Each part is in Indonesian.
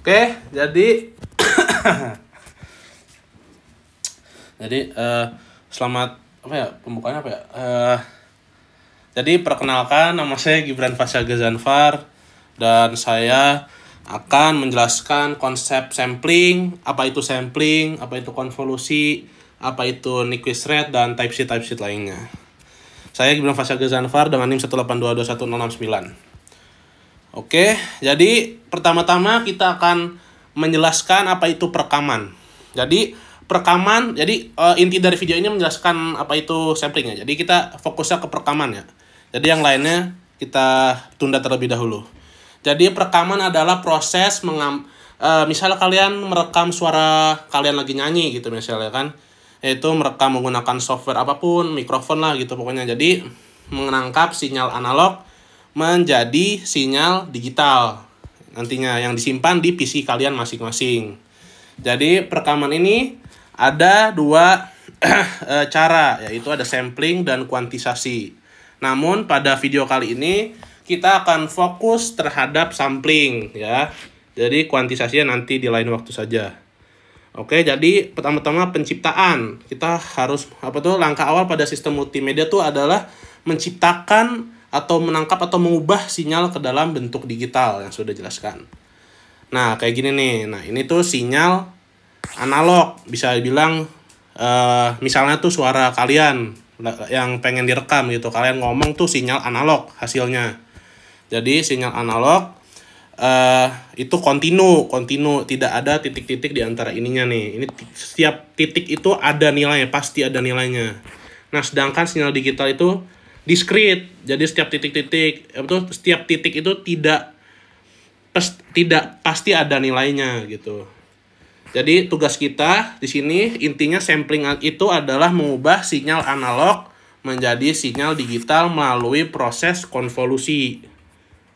Oke, jadi selamat apa ya pembukaannya apa ya? Jadi perkenalkan, nama saya Gibran Fasyaga Zanfar dan saya akan menjelaskan konsep sampling, apa itu konvolusi, apa itu Nyquist rate dan typesheet lainnya. Saya Gibran Fasyaga Zanfar dengan NIM 182210069. Oke, jadi pertama-tama kita akan menjelaskan apa itu perekaman. Jadi perekaman, inti dari video ini menjelaskan apa itu sampling ya. Jadi kita fokusnya ke perekaman ya. Jadi yang lainnya kita tunda terlebih dahulu. Jadi perekaman adalah proses misalnya kalian merekam suara kalian lagi nyanyi gitu misalnya kan. Yaitu merekam menggunakan software apapun, mikrofon lah gitu pokoknya. Jadi menangkap sinyal analog menjadi sinyal digital nantinya yang disimpan di PC kalian masing-masing. Jadi perekaman ini ada dua cara, yaitu ada sampling dan kuantisasi. Namun pada video kali ini kita akan fokus terhadap sampling ya. Jadi kuantisasinya nanti di lain waktu saja. Oke, jadi pertama-tama penciptaan. Kita harus langkah awal pada sistem multimedia itu adalah menciptakan atau menangkap atau mengubah sinyal ke dalam bentuk digital yang sudah jelaskan. Nah, kayak gini nih. Nah, ini tuh sinyal analog. Bisa dibilang misalnya tuh suara kalian yang pengen direkam gitu. Kalian ngomong tuh sinyal analog hasilnya. Jadi sinyal analog itu kontinu, tidak ada titik-titik di antara ininya nih. Ini setiap titik itu ada nilainya, pasti ada nilainya. Nah, sedangkan sinyal digital itu discrete. Jadi setiap titik itu tidak pasti ada nilainya gitu. Jadi tugas kita di sini intinya sampling itu adalah mengubah sinyal analog menjadi sinyal digital melalui proses konvolusi.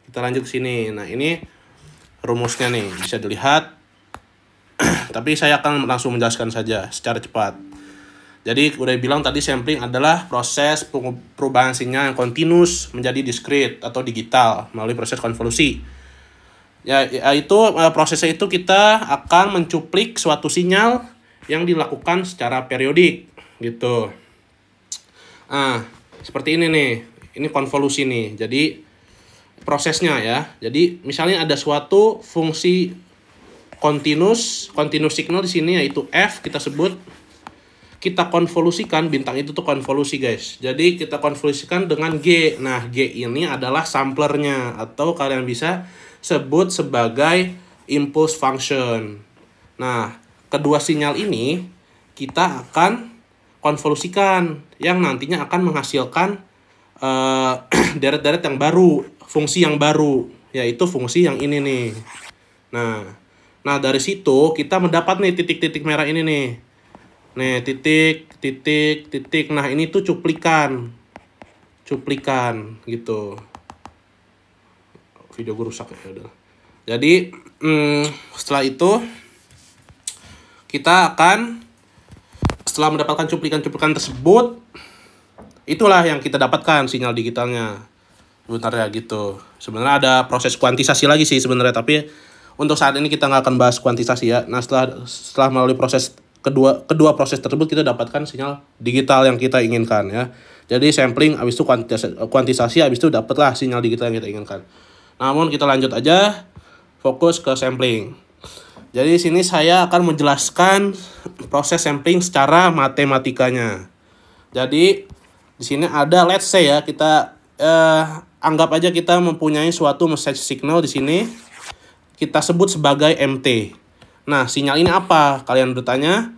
Kita lanjut ke sini. Nah, ini rumusnya nih, bisa dilihat. Tapi saya akan langsung menjelaskan saja secara cepat. Jadi udah bilang tadi sampling adalah proses perubahan sinyal yang kontinus menjadi discrete atau digital melalui proses konvolusi. Yaitu prosesnya itu kita akan mencuplik suatu sinyal yang dilakukan secara periodik gitu. Seperti ini nih. Ini konvolusi nih. Jadi prosesnya ya. Jadi misalnya ada suatu fungsi continuous signal di sini yaitu F kita sebut. Kita konvolusikan, bintang itu tuh konvolusi guys. Jadi kita konvolusikan dengan G. Nah, G ini adalah samplernya atau kalian bisa sebut sebagai impulse function. Nah, kedua sinyal ini kita akan konvolusikan yang nantinya akan menghasilkan deret-deret yang baru, fungsi yang baru, yaitu fungsi yang ini nih. Nah dari situ kita mendapat nih titik-titik merah ini nih. Nih, titik. Nah, ini tuh cuplikan gitu. Video gue rusak ya udah. Jadi, setelah itu kita akan setelah mendapatkan cuplikan tersebut, itulah yang kita dapatkan sinyal digitalnya. Bentar ya gitu. Sebenarnya ada proses kuantisasi lagi sih sebenarnya, tapi untuk saat ini kita nggak akan bahas kuantisasi ya. Nah, setelah melalui proses kedua proses tersebut kita dapatkan sinyal digital yang kita inginkan ya. Jadi sampling habis itu kuantisasi habis itu dapatlah sinyal digital yang kita inginkan. Namun kita lanjut aja fokus ke sampling. Jadi sini saya akan menjelaskan proses sampling secara matematikanya. Jadi di sini ada let's say ya, kita anggap aja kita mempunyai suatu message signal di sini. Kita sebut sebagai MT. Nah, sinyal ini apa? Kalian bertanya.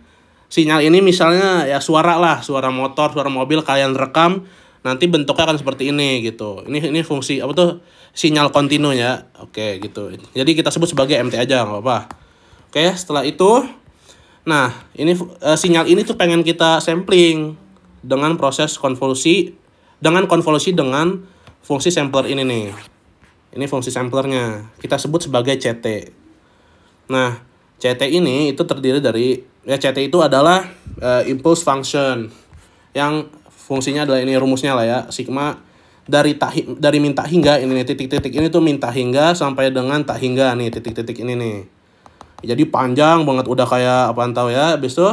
Sinyal ini misalnya ya suara motor, suara mobil kalian rekam, nanti bentuknya akan seperti ini gitu. Ini fungsi sinyal kontinu ya. Oke, gitu. Jadi kita sebut sebagai MT aja, nggak apa-apa. Oke, setelah itu nah, ini sinyal ini tuh pengen kita sampling dengan proses konvolusi dengan fungsi sampler ini nih. Ini fungsi samplernya. Kita sebut sebagai CT. Nah, CT ini itu terdiri dari CT itu adalah impulse function yang fungsinya adalah ini rumusnya lah ya, sigma dari min tak hingga ini nih, titik-titik ini tuh min tak hingga sampai dengan tak hingga nih, titik-titik ini nih. Jadi panjang banget, udah kayak apaan tahu ya. Habis itu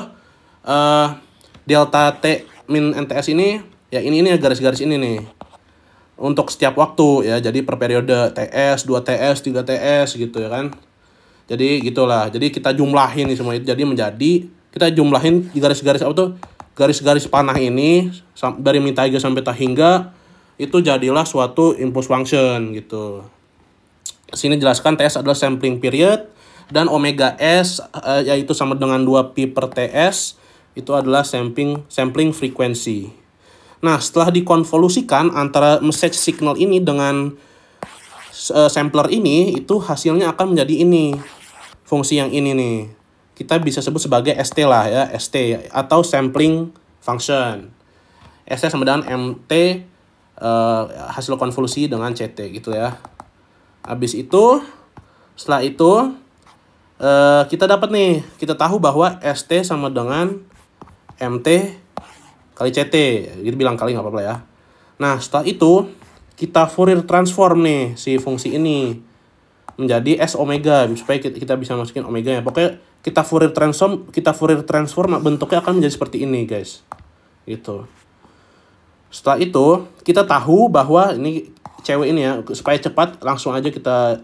delta T min NTS ini ya, ini garis-garis ini nih. Untuk setiap waktu ya. Jadi per periode TS, 2 TS, 3 TS gitu ya kan. Jadi gitulah. Jadi kita jumlahin nih semua itu. Jadi kita jumlahin di garis-garis apa tuh? Garis-garis panah ini dari min tak hingga sampai tak hingga itu jadilah suatu impulse function gitu. Sini jelaskan TS adalah sampling period dan omega S yaitu sama dengan 2pi per TS itu adalah sampling frequency. Nah, setelah dikonvolusikan antara message signal ini dengan sampler ini, itu hasilnya akan menjadi ini. Fungsi yang ini nih. Kita bisa sebut sebagai ST lah ya, ST atau sampling function. ST sama dengan MT hasil konvolusi dengan CT gitu ya. Habis itu, setelah itu kita dapat nih, kita tahu bahwa ST sama dengan MT kali CT, gitu bilang kali nggak apa-apa ya. Nah setelah itu kita Fourier transform nih si fungsi ini menjadi S omega supaya kita bisa masukin omega ya. Pokoknya kita Fourier transform bentuknya akan menjadi seperti ini guys, gitu. Setelah itu kita tahu bahwa ini cewek ini ya, supaya cepat langsung aja kita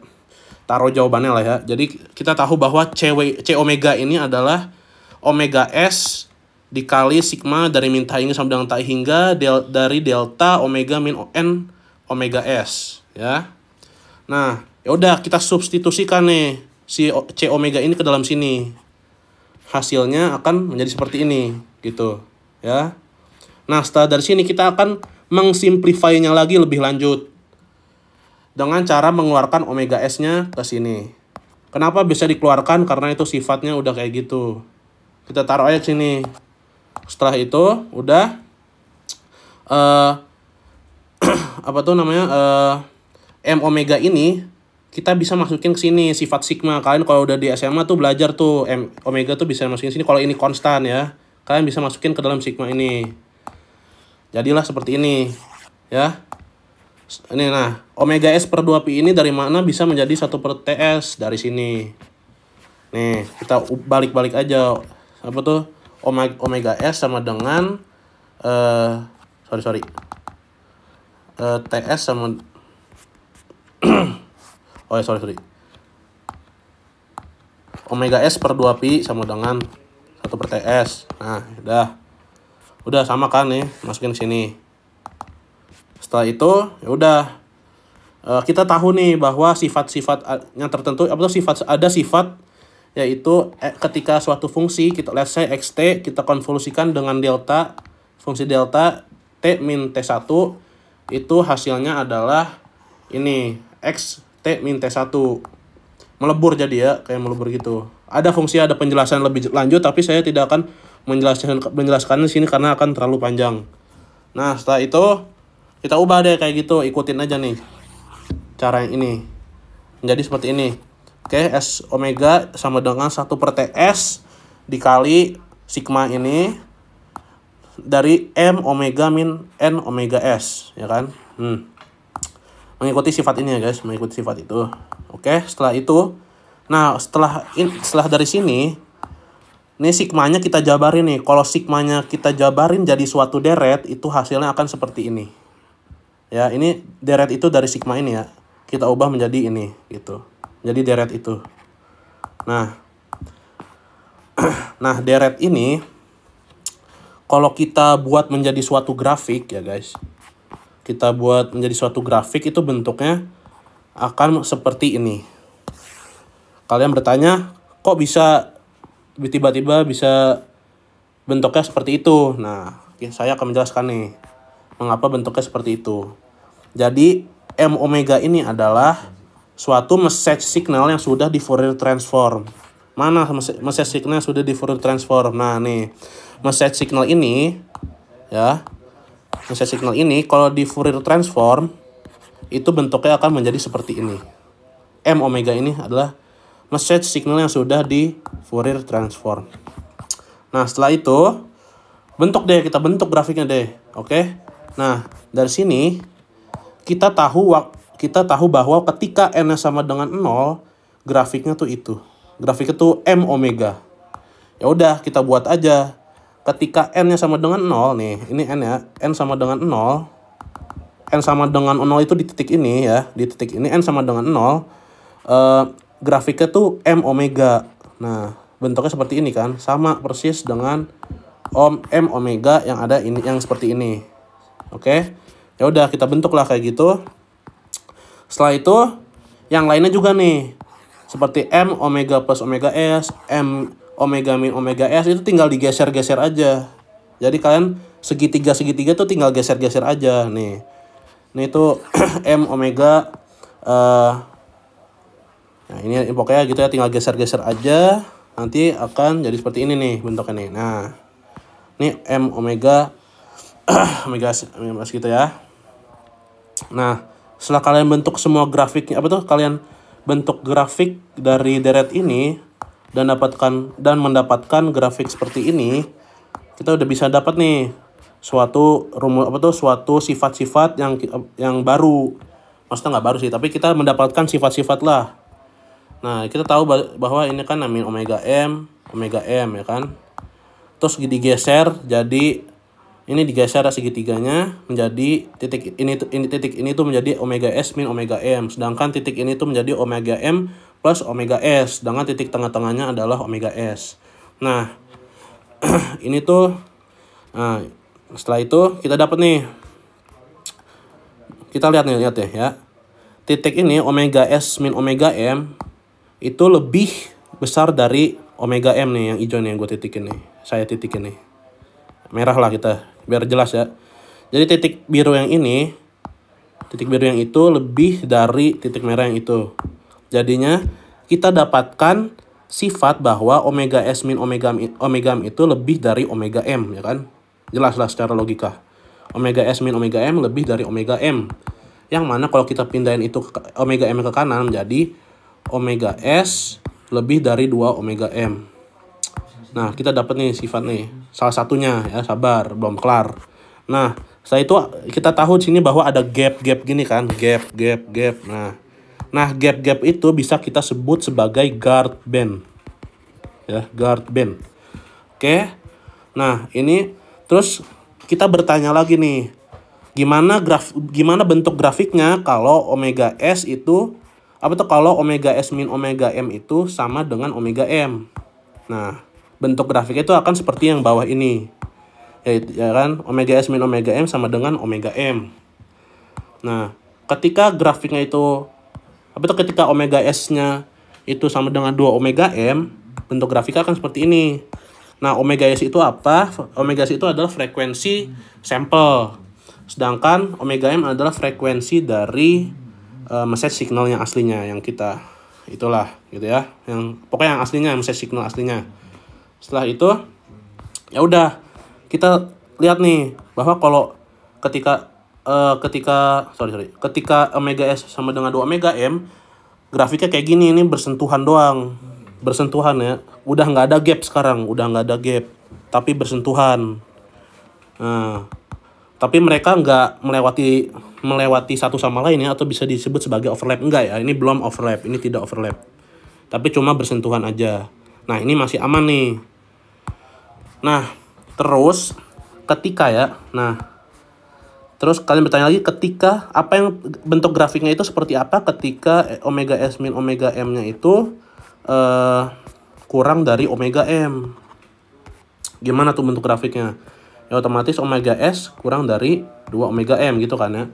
taruh jawabannya lah ya. Jadi kita tahu bahwa C omega ini adalah omega S dikali sigma dari min tak hingga sampai dengan tak hingga dari delta omega min n omega S ya. Nah, ya udah kita substitusikan nih si C omega ini ke dalam sini. Hasilnya akan menjadi seperti ini gitu ya. Nah, setelah dari sini kita akan mengsimplify-nya lagi lebih lanjut dengan cara mengeluarkan omega S-nya ke sini. Kenapa bisa dikeluarkan? Karena itu sifatnya udah kayak gitu. Kita taruh aja sini. Setelah itu udah apa tuh namanya M omega ini kita bisa masukin ke sini sifat sigma. Kalian kalau udah di SMA tuh belajar tuh M omega tuh bisa masukin sini. Kalau ini konstan ya, kalian bisa masukin ke dalam sigma ini. Jadilah seperti ini ya. Ini nah, omega S per 2pi ini dari mana bisa menjadi 1 per TS? Dari sini. Nih, kita balik-balik aja. Apa tuh? Omega S sama dengan TS sama sorry. Omega S per 2pi sama dengan 1 per TS. Nah, udah sama kan nih, masukin sini. Setelah itu ya udah kita tahu nih bahwa sifat-sifatnya tertentu ada sifat yaitu ketika suatu fungsi kita let's say xt kita konvolusikan dengan fungsi delta t min t1 itu hasilnya adalah ini x t min t1 melebur jadi ya, kayak melebur gitu. Ada penjelasan lebih lanjut tapi saya tidak akan menjelaskan di sini karena akan terlalu panjang. Nah, setelah itu kita ubah deh kayak gitu, ikutin aja nih cara yang ini. Menjadi seperti ini. Oke, S omega sama dengan 1 per TS dikali sigma ini dari M omega min N omega S, ya kan? Mengikuti sifat ini ya guys, mengikuti sifat itu. Oke, setelah itu, nah setelah dari sini, ini sigmanya kita jabarin nih. Kalau sigmanya kita jabarin jadi suatu deret, itu hasilnya akan seperti ini. Ya, ini deret itu dari sigma ini ya. Kita ubah menjadi ini gitu. Jadi deret itu. Nah, deret ini kalau kita buat menjadi suatu grafik ya guys. Kita buat menjadi suatu grafik itu bentuknya akan seperti ini. Kalian bertanya, kok bisa tiba-tiba bisa bentuknya seperti itu? Nah, saya akan menjelaskan nih mengapa bentuknya seperti itu. Jadi M omega ini adalah suatu message signal yang sudah di Fourier transform. Mana message signal yang sudah di Fourier transform? Nah, nih. Message signal ini ya. Message signal ini kalau di Fourier transform itu bentuknya akan menjadi seperti ini. M omega ini adalah message signal yang sudah di Fourier transform. Nah, setelah itu kita bentuk grafiknya deh. Oke. Nah, dari sini kita tahu bahwa ketika n sama dengan 0, grafiknya tuh itu. Grafiknya tuh M omega. Ya udah, kita buat aja. Ketika n-nya sama dengan 0 nih, ini n ya, n sama dengan 0. N sama dengan 0 itu di titik ini ya, di titik ini n sama dengan 0. Grafiknya tuh M omega. Nah, bentuknya seperti ini kan, sama persis dengan M omega yang ada ini, yang seperti ini. Oke. Ya udah, kita bentuk lah kayak gitu. Setelah itu yang lainnya juga nih. Seperti M omega plus omega S, M omega min omega S, itu tinggal digeser-geser aja. Jadi kalian segitiga tuh tinggal geser-geser aja nih. Ini tuh M omega nah ini pokoknya gitu ya, tinggal geser-geser aja. Nanti akan jadi seperti ini nih bentuknya nih. Nah, ini M omega omega gitu ya. Nah, setelah kalian bentuk semua grafiknya, kalian bentuk grafik dari deret ini dan mendapatkan grafik seperti ini, kita udah bisa dapat nih suatu sifat-sifat yang baru. Maksudnya nggak baru sih, tapi kita mendapatkan sifat-sifat lah. Nah, kita tahu bahwa ini kan min omega M ya kan. Terus digeser, jadi ini digeser segitiganya menjadi titik ini tuh menjadi omega S min omega M. Sedangkan titik ini tuh menjadi omega M plus omega S. Sedangkan titik tengah-tengahnya adalah omega S. Nah, ini tuh, nah setelah itu kita dapat nih. Kita lihat ya. Titik ini omega S min omega M itu lebih besar dari omega M nih, yang hijau nih yang gue titikin nih. Saya titikin nih. Merah lah kita, biar jelas ya. Jadi titik biru yang ini, titik biru yang itu lebih dari titik merah yang itu. Jadinya kita dapatkan sifat bahwa omega S min omega M itu lebih dari omega M, ya kan? Jelas lah secara logika. Omega S min omega M lebih dari omega M. Yang mana kalau kita pindahin itu omega M ke kanan menjadi omega S lebih dari 2 omega M. Nah, kita dapat nih sifat nih. Salah satunya ya, sabar, belum kelar. Nah, setelah itu kita tahu di sini bahwa ada gap gini kan, gap. Nah, gap itu bisa kita sebut sebagai guard band. Ya, guard band. Oke. Nah, ini terus kita bertanya lagi nih. Gimana bentuk grafiknya kalau omega S itu kalau omega S min omega M itu sama dengan omega M. Nah, bentuk grafiknya itu akan seperti yang bawah ini. Ya kan? Omega S min omega M sama dengan omega M. Nah, ketika grafiknya itu ketika omega S-nya itu sama dengan 2 omega M, bentuk grafiknya akan seperti ini. Nah, omega S itu apa? Omega S itu adalah frekuensi sampel. Sedangkan omega M adalah frekuensi dari message signal yang aslinya, yang kita itulah gitu ya, yang pokoknya yang aslinya, message signal aslinya. Setelah itu ya udah, kita lihat nih bahwa kalau ketika omega S sama dengan 2 omega M, grafiknya kayak gini, ini bersentuhan doang. Bersentuhan ya. Udah nggak ada gap sekarang, tapi bersentuhan. Nah, tapi mereka nggak melewati satu sama lain ya, atau bisa disebut sebagai overlap. Enggak ya, ini belum overlap, ini tidak overlap. Tapi cuma bersentuhan aja. Nah, ini masih aman nih. Nah, terus kalian bertanya lagi, ketika apa yang bentuk grafiknya itu seperti apa ketika omega S min omega M-nya itu kurang dari omega M. Gimana tuh bentuk grafiknya? Ya otomatis omega S kurang dari 2 omega M gitu kan ya.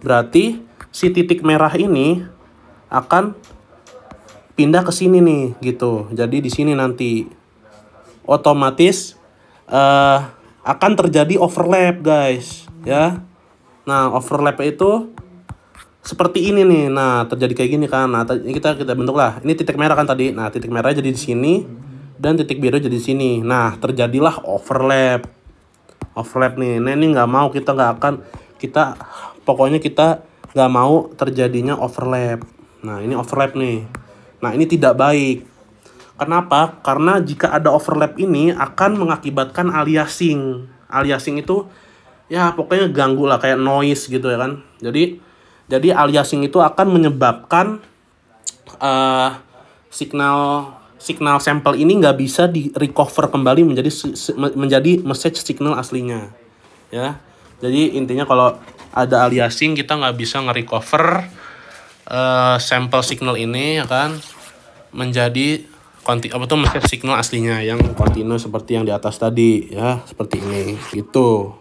Berarti si titik merah ini akan pindah ke sini nih gitu. Jadi di sini nanti otomatis akan terjadi overlap, guys, ya. Nah, overlap itu seperti ini nih. Nah, terjadi kayak gini kan. Nah, kita bentuk lah. Ini titik merah kan tadi. Nah, titik merah jadi di sini dan titik biru jadi di sini. Nah, terjadilah overlap nih. Nah, ini nggak mau, pokoknya kita nggak mau terjadinya overlap. Nah, ini overlap nih. Nah, ini tidak baik. Kenapa? Karena jika ada overlap ini akan mengakibatkan aliasing. Aliasing itu ya pokoknya ganggu lah, kayak noise gitu ya kan. Jadi Jadi aliasing itu akan menyebabkan signal sampel ini nggak bisa di recover kembali menjadi message signal aslinya, ya. Jadi intinya kalau ada aliasing kita nggak bisa nge-recover sampel signal ini, ya kan, menjadi message signal aslinya yang kontinu seperti yang di atas tadi, ya, seperti ini gitu.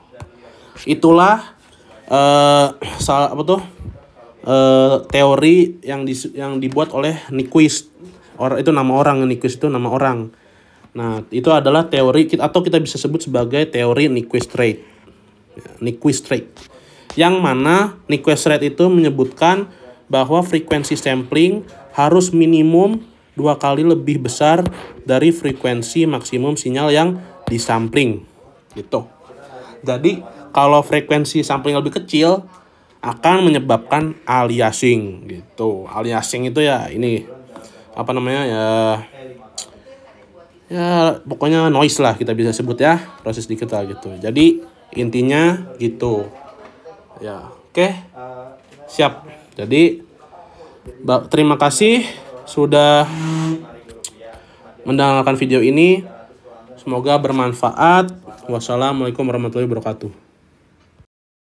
Itulah teori yang dibuat oleh Nyquist. Itu nama orang, Nyquist itu nama orang. Nah, itu adalah teori atau kita bisa sebut sebagai teori Nyquist rate. Nyquist rate. Yang mana Nyquist rate itu menyebutkan bahwa frekuensi sampling harus minimum 2 kali lebih besar dari frekuensi maksimum sinyal yang disampling gitu. Jadi kalau frekuensi sampling lebih kecil akan menyebabkan aliasing gitu. Aliasing itu ya ini ya pokoknya noise lah kita bisa sebut, ya, proses dikit lah gitu. Jadi intinya gitu ya. Oke, siap. Jadi terima kasih sudah mendengarkan video ini. Semoga bermanfaat. Wassalamualaikum warahmatullahi wabarakatuh.